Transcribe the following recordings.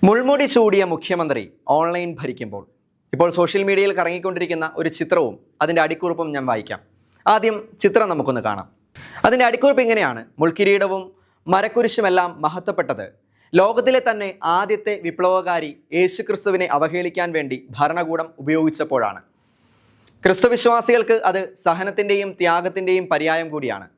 മുൾമുടി ചൂടിയ മുഖ്യമന്ത്രി ഓൺലൈൻ ഭരിക്കുമ്പോൾ ഇപ്പോൾ സോഷ്യൽ മീഡിയയിൽ കറങ്ങിക്കൊണ്ടിരിക്കുന്ന ഒരു ചിത്രവും അതിൻ്റെ അടിക്കുറിപ്പും ഞാൻ വായിക്കാം. ആദ്യം ചിത്രം നമുക്കൊന്ന് കാണാം. അതിൻ്റെ അടിക്കുറിപ്പ് ഇങ്ങനെയാണ്: മുൾക്കിരീടവും മരക്കുരിശുമെല്ലാം മഹത്വപ്പെട്ടത് ലോകത്തിലെ തന്നെ ആദ്യത്തെ വിപ്ലവകാരി യേശുക്രിസ്തുവിനെ അവഹേളിക്കാൻ വേണ്ടി ഭരണകൂടം ഉപയോഗിച്ചപ്പോഴാണ്. ക്രിസ്തുവിശ്വാസികൾക്ക് അത് സഹനത്തിൻ്റെയും ത്യാഗത്തിൻ്റെയും പര്യായം കൂടിയാണ്.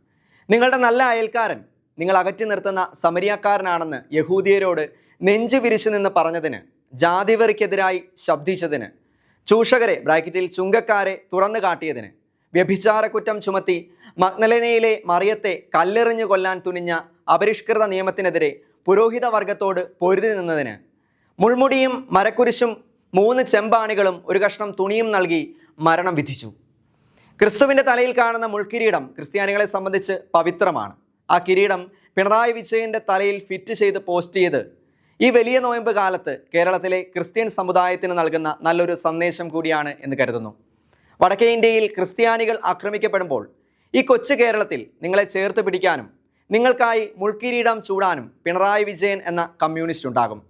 നിങ്ങളുടെ നല്ല അയൽക്കാരൻ നിങ്ങൾ അകറ്റി നിർത്തുന്ന സമരിയാക്കാരനാണെന്ന് യഹൂദിയരോട് നെഞ്ചു വിരിച്ചു നിന്ന് പറഞ്ഞതിന്, ജാതിവെറിക്കെതിരായി ശബ്ദിച്ചതിന്, ചൂഷകരെ ബ്രാക്കറ്റിൽ ചുങ്കക്കാരെ തുറന്നു കാട്ടിയതിന്, വ്യഭിചാരക്കുറ്റം ചുമത്തി മഗ്ദലനയിലെ മറിയത്തെ കല്ലെറിഞ്ഞു കൊല്ലാൻ തുനിഞ്ഞ അപരിഷ്കൃത നിയമത്തിനെതിരെ പുരോഹിത വർഗത്തോട് പൊരുതി നിന്നതിന്, മുൾമുടിയും മരക്കുരിശും 3 ചെമ്പാണികളും ഒരു കഷ്ണം തുണിയും നൽകി മരണം വിധിച്ചു. ക്രിസ്തുവിൻ്റെ തലയിൽ കാണുന്ന മുൾക്കിരീടം ക്രിസ്ത്യാനികളെ സംബന്ധിച്ച് പവിത്രമാണ്. ആ കിരീടം പിണറായി വിജയൻ്റെ തലയിൽ ഫിറ്റ് ചെയ്ത് പോസ്റ്റ് ചെയ്ത് ഈ വലിയ നോയമ്പ് കാലത്ത് കേരളത്തിലെ ക്രിസ്ത്യൻ സമുദായത്തിന് നൽകുന്ന നല്ലൊരു സന്ദേശം കൂടിയാണ് എന്ന് കരുതുന്നു. വടക്കേ ഇന്ത്യയിൽ ക്രിസ്ത്യാനികൾ ആക്രമിക്കപ്പെടുമ്പോൾ ഈ കൊച്ചു കേരളത്തിൽ നിങ്ങളെ ചേർത്ത് പിടിക്കാനും നിങ്ങൾക്കായി മുൾക്കിരീടം ചൂടാനും പിണറായി വിജയൻ എന്ന കമ്മ്യൂണിസ്റ്റ് ഉണ്ടാകും.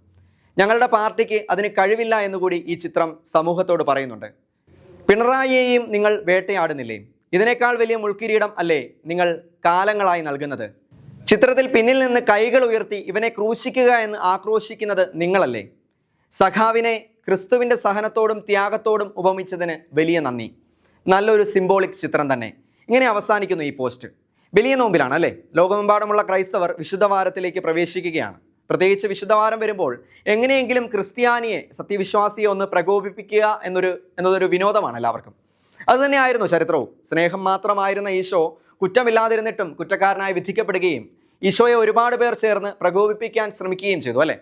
ഞങ്ങളുടെ പാർട്ടിക്ക് അതിന് കഴിവില്ല എന്നുകൂടി ഈ ചിത്രം സമൂഹത്തോട് പറയുന്നുണ്ട്. പിണറായിയെയും നിങ്ങൾ വേട്ടയാടുന്നില്ലേ? ഇതിനേക്കാൾ വലിയ മുൾക്കിരീടം അല്ലേ നിങ്ങൾ കാലങ്ങളായി നൽകുന്നത്? ചിത്രത്തിൽ പിന്നിൽ നിന്ന് കൈകൾ ഉയർത്തി ഇവനെ ക്രൂശിക്കുക എന്ന് ആക്രോശിക്കുന്നത് നിങ്ങളല്ലേ? സഖാവിനെ ക്രിസ്തുവിൻ്റെ സഹനത്തോടും ത്യാഗത്തോടും ഉപമിച്ചതിന് വലിയ നന്ദി. നല്ലൊരു സിംബോളിക് ചിത്രം തന്നെ. ഇങ്ങനെ അവസാനിക്കുന്നു ഈ പോസ്റ്റ്. വലിയ നോമ്പിലാണ് അല്ലേ? ലോകമെമ്പാടുമുള്ള ക്രൈസ്തവർ വിശുദ്ധവാരത്തിലേക്ക് പ്രവേശിക്കുകയാണ്. പ്രത്യേകിച്ച് വിശുദ്ധവാരം വരുമ്പോൾ എങ്ങനെയെങ്കിലും ക്രിസ്ത്യാനിയെ, സത്യവിശ്വാസിയെ ഒന്ന് പ്രകോപിപ്പിക്കുക എന്നതൊരു വിനോദമാണ് എല്ലാവർക്കും. അതുതന്നെയായിരുന്നു ചരിത്രവും. സ്നേഹം മാത്രമായിരുന്ന ഈശോ കുറ്റമില്ലാതിരുന്നിട്ടും കുറ്റക്കാരനായി വിധിക്കപ്പെടുകയും ഈശോയെ ഒരുപാട് പേർ ചേർന്ന് പ്രകോപിപ്പിക്കാൻ ശ്രമിക്കുകയും ചെയ്തു അല്ലേ?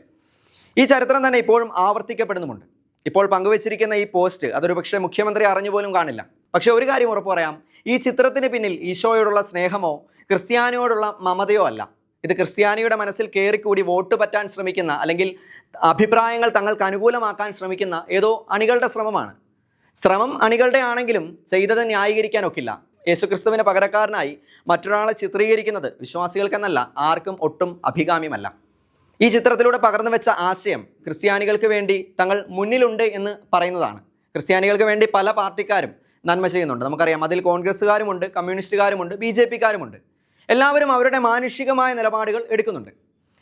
ഈ ചരിത്രം തന്നെ ഇപ്പോഴും ആവർത്തിക്കപ്പെടുന്നുമുണ്ട്. ഇപ്പോൾ പങ്കുവച്ചിരിക്കുന്ന ഈ പോസ്റ്റ് അതൊരു പക്ഷേ മുഖ്യമന്ത്രി അറിഞ്ഞുപോലും കാണില്ല. പക്ഷെ ഒരു കാര്യം ഉറപ്പു പറയാം, ഈ ചിത്രത്തിന് പിന്നിൽ ഈശോയോടുള്ള സ്നേഹമോ ക്രിസ്ത്യാനിയോടുള്ള മമതയോ അല്ല. ഇത് ക്രിസ്ത്യാനിയുടെ മനസ്സിൽ കയറിക്കൂടി വോട്ട് പറ്റാൻ ശ്രമിക്കുന്ന, അല്ലെങ്കിൽ അഭിപ്രായങ്ങൾ തങ്ങൾക്ക് അനുകൂലമാക്കാൻ ശ്രമിക്കുന്ന ഏതോ അണികളുടെ ശ്രമമാണ്. ശ്രമം അണികളുടെ ആണെങ്കിലും ചെയ്തത് ന്യായീകരിക്കാനൊക്കില്ല. യേശുക്രിസ്തുവിന് പകരക്കാരനായി മറ്റൊരാളെ ചിത്രീകരിക്കുന്നത് വിശ്വാസികൾക്കെന്നല്ല, ആർക്കും ഒട്ടും അഭികാമ്യമല്ല. ഈ ചിത്രത്തിലൂടെ പകർന്നു വെച്ച ആശയം ക്രിസ്ത്യാനികൾക്ക് വേണ്ടി തങ്ങൾ മുന്നിലുണ്ട് എന്ന് പറയുന്നതാണ്. ക്രിസ്ത്യാനികൾക്ക് വേണ്ടി പല പാർട്ടിക്കാരും നന്മ ചെയ്യുന്നുണ്ട്. നമുക്കറിയാം, അതിൽ കോൺഗ്രസ്സുകാരുമുണ്ട്, കമ്മ്യൂണിസ്റ്റുകാരുമുണ്ട്, BJP-കാരുമുണ്ട്. എല്ലാവരും അവരുടെ മാനുഷികമായ നിലപാടുകൾ എടുക്കുന്നുണ്ട്.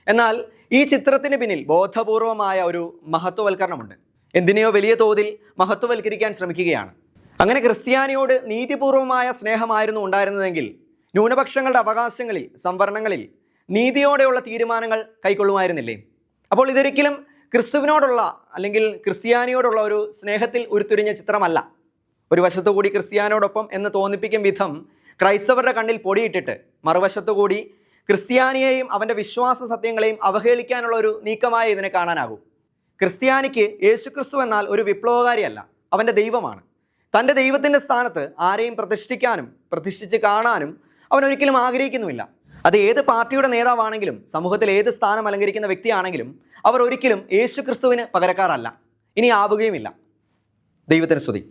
എന്നാൽ ഈ ചിത്രത്തിന് പിന്നിൽ ബോധപൂർവമായ ഒരു മഹത്വവൽക്കരണമുണ്ട്. എന്തിനെയോ വലിയ തോതിൽ മഹത്വവൽക്കരിക്കാൻ ശ്രമിക്കുകയാണ്. അങ്ങനെ ക്രിസ്ത്യാനിയോട് നീതിപൂർവമായ സ്നേഹമായിരുന്നു ഉണ്ടായിരുന്നതെങ്കിൽ ന്യൂനപക്ഷങ്ങളുടെ അവകാശങ്ങളിൽ, സംവരണങ്ങളിൽ നീതിയോടെയുള്ള തീരുമാനങ്ങൾ കൈക്കൊള്ളുമായിരുന്നില്ലേ? അപ്പോൾ ഇതൊരിക്കലും ക്രിസ്തുവിനോടുള്ള അല്ലെങ്കിൽ ക്രിസ്ത്യാനിയോടുള്ള ഒരു സ്നേഹത്തിൽ ഉരുത്തിരിഞ്ഞ ചിത്രമല്ല. ഒരു വശത്തുകൂടി ക്രിസ്ത്യാനിയോടൊപ്പം എന്ന് തോന്നിപ്പിക്കും വിധം ക്രൈസ്തവരുടെ കണ്ണിൽ പൊടിയിട്ടിട്ട് മറുവശത്തുകൂടി ക്രിസ്ത്യാനിയെയും അവൻ്റെ വിശ്വാസ സത്യങ്ങളെയും അവഹേളിക്കാനുള്ള ഒരു നീക്കമായി ഇതിനെ കാണാനാകും. ക്രിസ്ത്യാനിക്ക് യേശുക്രിസ്തു എന്നാൽ ഒരു വിപ്ലവകാരിയല്ല, അവൻ്റെ ദൈവമാണ്. തൻ്റെ ദൈവത്തിൻ്റെ സ്ഥാനത്ത് ആരെയും പ്രതിഷ്ഠിച്ച് കാണാനും അവൻ ഒരിക്കലും ആഗ്രഹിക്കുന്നുമില്ല. അത് ഏത് പാർട്ടിയുടെ നേതാവാണെങ്കിലും സമൂഹത്തിൽ ഏത് സ്ഥാനം അലങ്കരിക്കുന്ന വ്യക്തിയാണെങ്കിലും അവർ ഒരിക്കലും യേശുക്രിസ്തുവിന് പകരക്കാരല്ല, ഇനി ആവുകയുമില്ല. ദൈവത്തിന് സ്തുതി.